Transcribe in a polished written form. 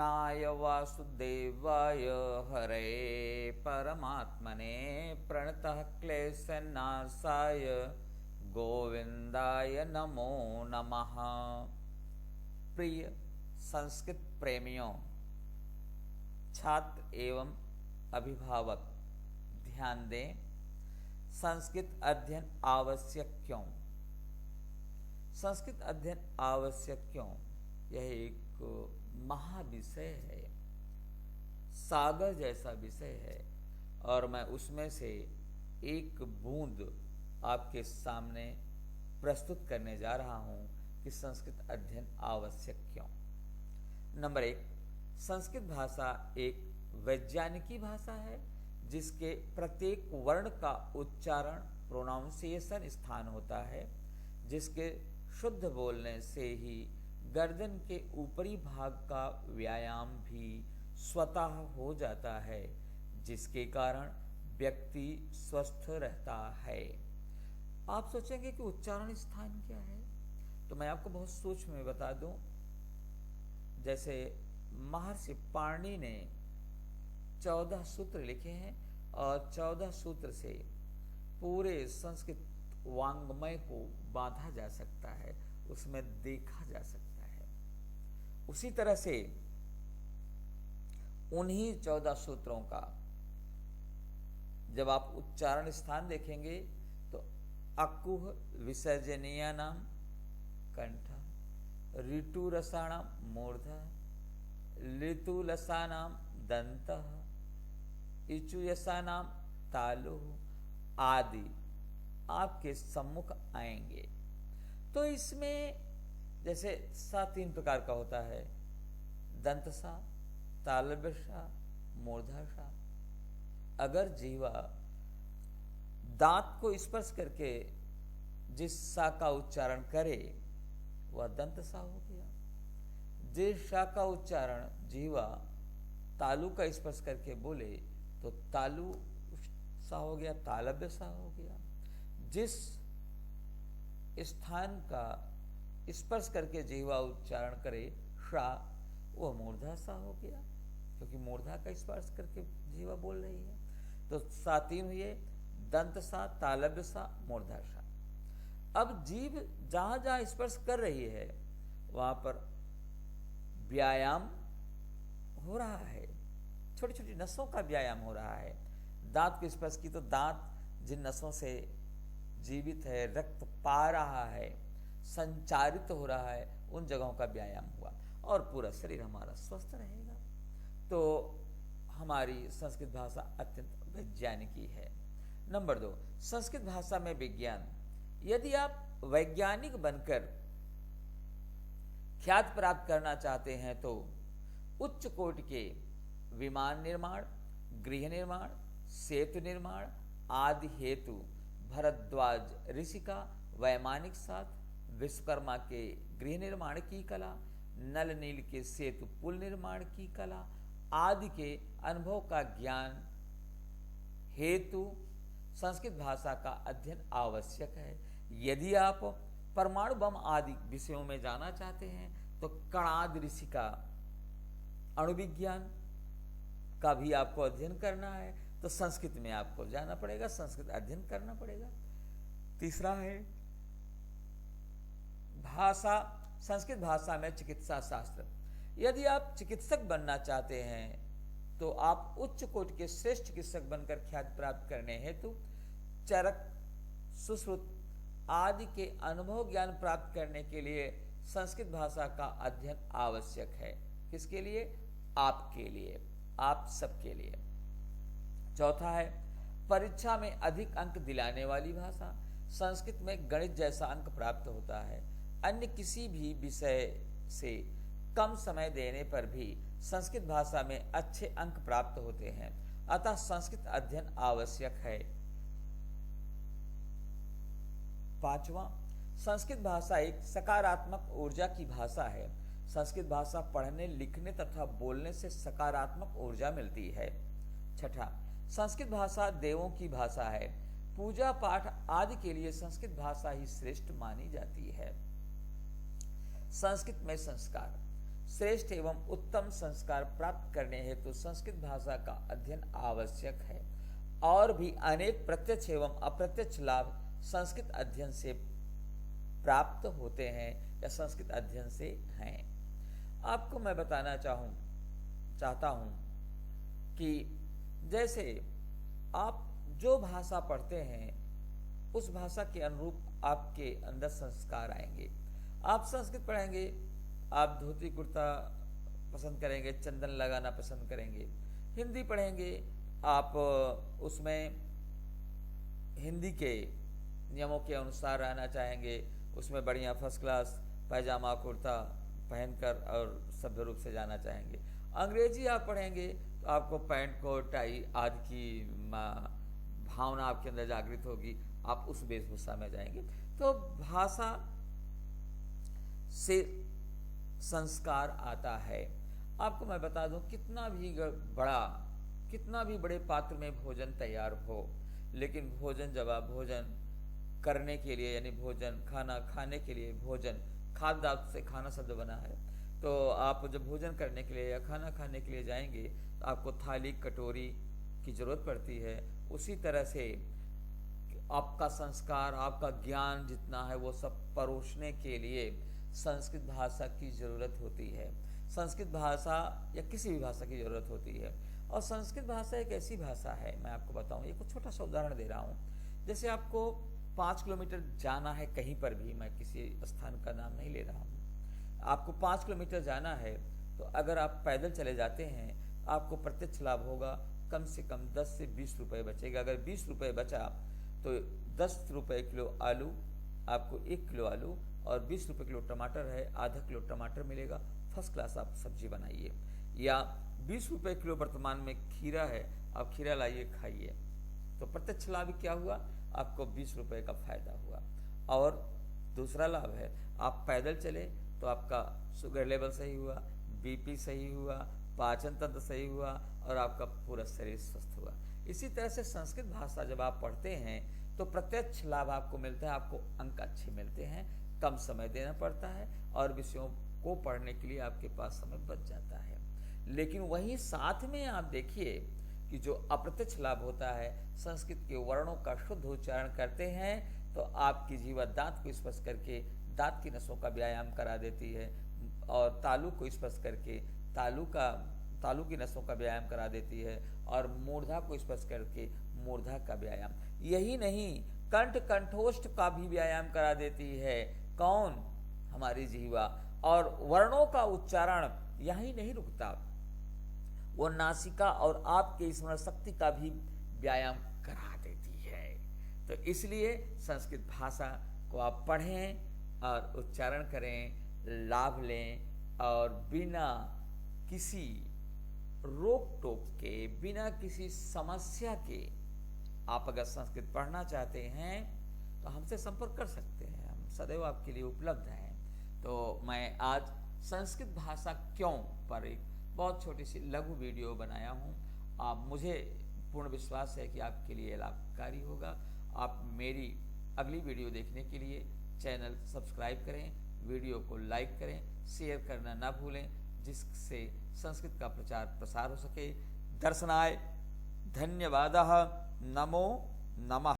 कृष्णाय वासुदेवाय हरे परमात्मने प्रणतः क्लेशनाशाय गोविंदाय नमो नमः। प्रिय संस्कृत प्रेमियों, छात्र एवं अभिभावक ध्यान दें। संस्कृत अध्ययन आवश्यक क्यों? संस्कृत अध्ययन आवश्यक क्यों? यह एक महाविषय है, सागर जैसा विषय है, और मैं उसमें से एक बूंद आपके सामने प्रस्तुत करने जा रहा हूं कि संस्कृत अध्ययन आवश्यक क्यों। नंबर 1, संस्कृत भाषा एक वैज्ञानिकी भाषा है जिसके प्रत्येक वर्ण का उच्चारण प्रोनाउंसिएशन स्थान होता है, जिसके शुद्ध बोलने से ही गर्दन के ऊपरी भाग का व्यायाम भी स्वतः हो जाता है, जिसके कारण व्यक्ति स्वस्थ रहता है। आप सोचेंगे कि उच्चारण स्थान क्या है, तो मैं आपको बहुत सूक्ष्म में बता दूं। जैसे महर्षि पाणिनि ने 14 सूत्र लिखे हैं और 14 सूत्र से पूरे संस्कृत वांग्मय को बांधा जा सकता है, उसमें देखा जा सकता है। उसी तरह से उन्हीं 14 सूत्रों का जब आप उच्चारण स्थान देखेंगे तो अकुह विसर्जनीय नाम कंठ, ऋतुरसाणाम मूर्ध, ऋतुलसानाम दंत, इचुयसानाम तालु आदि आपके सम्मुख आएंगे। तो इसमें जैसे सा 3 प्रकार का होता है, दंत सा, तालव्य सा, मूर्धा सा। अगर जीवा दांत को स्पर्श करके जिस सा का उच्चारण करे वह दंत सा हो गया। जिस सा का उच्चारण जीवा तालु का स्पर्श करके बोले तो तालु सा हो गया, तालव्य सा हो गया। जिस स्थान का स्पर्श करके जीवा उच्चारण करे शा, वह मूर्धा सा हो गया, क्योंकि मूर्धा का स्पर्श करके जीवा बोल रही है। तो सा 3 हुए, दंत सा, तालव्य सा, मूर्धा सा। अब जीभ जहां जहां स्पर्श कर रही है वहां पर व्यायाम हो रहा है, छोटी छोटी नसों का व्यायाम हो रहा है। दांत को स्पर्श की तो दांत जिन नसों से जीवित है, रक्त पा रहा है, संचारित हो रहा है, उन जगहों का व्यायाम हुआ और पूरा शरीर हमारा स्वस्थ रहेगा। तो हमारी संस्कृत भाषा अत्यंत वैज्ञानिकी है। नंबर 2, संस्कृत भाषा में विज्ञान। यदि आप वैज्ञानिक बनकर ख्याति प्राप्त करना चाहते हैं तो उच्च कोटि के विमान निर्माण, गृह निर्माण, सेतु निर्माण आदि हेतु भरद्वाज ऋषि का वैमानिक साथ, विश्वकर्मा के गृह निर्माण की कला, नल नील के सेतु पुल निर्माण की कला आदि के अनुभव का ज्ञान हेतु संस्कृत भाषा का अध्ययन आवश्यक है। यदि आप परमाणु बम आदि विषयों में जाना चाहते हैं तो कणाद ऋषि का अणुविज्ञान का भी आपको अध्ययन करना है, तो संस्कृत में आपको जाना पड़ेगा, संस्कृत अध्ययन करना पड़ेगा। तीसरा है भाषा, संस्कृत भाषा में चिकित्सा शास्त्र। यदि आप चिकित्सक बनना चाहते हैं तो आप उच्च कोटि के श्रेष्ठ चिकित्सक बनकर ख्याति प्राप्त करने हेतु चरक, सुश्रुत आदि के अनुभव ज्ञान प्राप्त करने के लिए संस्कृत भाषा का अध्ययन आवश्यक है। किसके लिए? आपके लिए, आप सबके लिए। चौथा है परीक्षा में अधिक अंक दिलाने वाली भाषा। संस्कृत में गणित जैसा अंक प्राप्त होता है। अन्य किसी भी विषय से कम समय देने पर भी संस्कृत भाषा में अच्छे अंक प्राप्त होते हैं, अतः संस्कृत अध्ययन आवश्यक है। 5वां, संस्कृत भाषा एक सकारात्मक ऊर्जा की भाषा है। संस्कृत भाषा पढ़ने, लिखने तथा बोलने से सकारात्मक ऊर्जा मिलती है। 6ठा, संस्कृत भाषा देवों की भाषा है। पूजा पाठ आदि के लिए संस्कृत भाषा ही श्रेष्ठ मानी जाती है। संस्कृत में संस्कार। श्रेष्ठ एवं उत्तम संस्कार प्राप्त करने हेतु तो संस्कृत भाषा का अध्ययन आवश्यक है। और भी अनेक प्रत्यक्ष एवं अप्रत्यक्ष लाभ संस्कृत अध्ययन से प्राप्त होते हैं या संस्कृत अध्ययन से हैं। आपको मैं बताना चाहता हूं कि जैसे आप जो भाषा पढ़ते हैं उस भाषा के अनुरूप आपके अंदर संस्कार आएंगे। आप संस्कृत पढ़ेंगे, आप धोती कुर्ता पसंद करेंगे, चंदन लगाना पसंद करेंगे। हिंदी पढ़ेंगे, आप उसमें हिंदी के नियमों के अनुसार रहना चाहेंगे, उसमें बढ़िया फर्स्ट क्लास पैजामा कुर्ता पहनकर और सभ्य रूप से जाना चाहेंगे। अंग्रेजी आप पढ़ेंगे तो आपको पैंट कोट टाई आदि की भावना आपके अंदर जागृत होगी, आप उस वेशभूषा में जाएंगे। तो भाषा से संस्कार आता है। आपको मैं बता दूं, कितना भी बड़े पात्र में भोजन तैयार हो, लेकिन भोजन जब आप भोजन करने के लिए यानी भोजन खाना खाने के लिए, भोजन खाद्य धातु से खाना शब्द बना है, तो आप जब भोजन करने के लिए या खाना खाने के लिए जाएंगे तो आपको थाली कटोरी की जरूरत पड़ती है। उसी तरह से आपका संस्कार, आपका ज्ञान जितना है वो सब परोसने के लिए संस्कृत भाषा की जरूरत होती है। संस्कृत भाषा या किसी भी भाषा की जरूरत होती है। और संस्कृत भाषा एक ऐसी भाषा है, मैं आपको बताऊं, एक छोटा सा उदाहरण दे रहा हूं। जैसे आपको 5 किलोमीटर जाना है कहीं पर भी, मैं किसी स्थान का नाम नहीं ले रहा हूं, आपको 5 किलोमीटर जाना है, तो अगर आप पैदल चले जाते हैं आपको प्रत्यक्ष लाभ होगा, कम से कम 10 से 20 रुपए बचेगा। अगर 20 रुपए बचा तो 10 रुपए किलो आलू, आपको 1 किलो आलू और 20 रुपए किलो टमाटर है, आधा किलो टमाटर मिलेगा। फर्स्ट क्लास आप सब्जी बनाइए। या 20 रुपए किलो वर्तमान में खीरा है, आप खीरा लाइए खाइए। तो प्रत्यक्ष लाभ क्या हुआ, आपको 20 रुपए का फायदा हुआ। और दूसरा लाभ है, आप पैदल चले तो आपका शुगर लेवल सही हुआ, बीपी सही हुआ, पाचन तंत्र सही हुआ और आपका पूरा शरीर स्वस्थ हुआ। इसी तरह से संस्कृत भाषा जब आप पढ़ते हैं तो प्रत्यक्ष लाभ आपको मिलता है, आपको अंक अच्छे मिलते हैं, कम समय देना पड़ता है और विषयों को पढ़ने के लिए आपके पास समय बच जाता है। लेकिन वहीं साथ में आप देखिए कि जो अप्रत्यक्ष लाभ होता है, संस्कृत के वर्णों का शुद्ध उच्चारण करते हैं तो आपकी जीवा दांत को स्पर्श करके दांत की नसों का व्यायाम करा देती है, और तालु को स्पर्श करके तालु की नसों का व्यायाम करा देती है, और मूर्धा को स्पर्श करके मूर्धा का व्यायाम। यही नहीं, कंठोष्ठ का भी व्यायाम करा देती है। कौन? हमारी जीवा। और वर्णों का उच्चारण यही नहीं रुकता, वो नासिका और आपके स्मरण शक्ति का भी व्यायाम करा देती है। तो इसलिए संस्कृत भाषा को आप पढ़ें और उच्चारण करें, लाभ लें, और बिना किसी रोक टोक के, बिना किसी समस्या के आप अगर संस्कृत पढ़ना चाहते हैं तो हमसे संपर्क कर सकते हैं, हम सदैव आपके लिए उपलब्ध हैं। तो मैं आज संस्कृत भाषा क्यों पर एक बहुत छोटी सी लघु वीडियो बनाया हूँ। आप मुझे पूर्ण विश्वास है कि आपके लिए लाभकारी होगा। आप मेरी अगली वीडियो देखने के लिए चैनल सब्सक्राइब करें, वीडियो को लाइक करें, शेयर करना ना भूलें, जिससे संस्कृत का प्रचार प्रसार हो सके। दर्शनाय धन्यवादः। नमो नमः।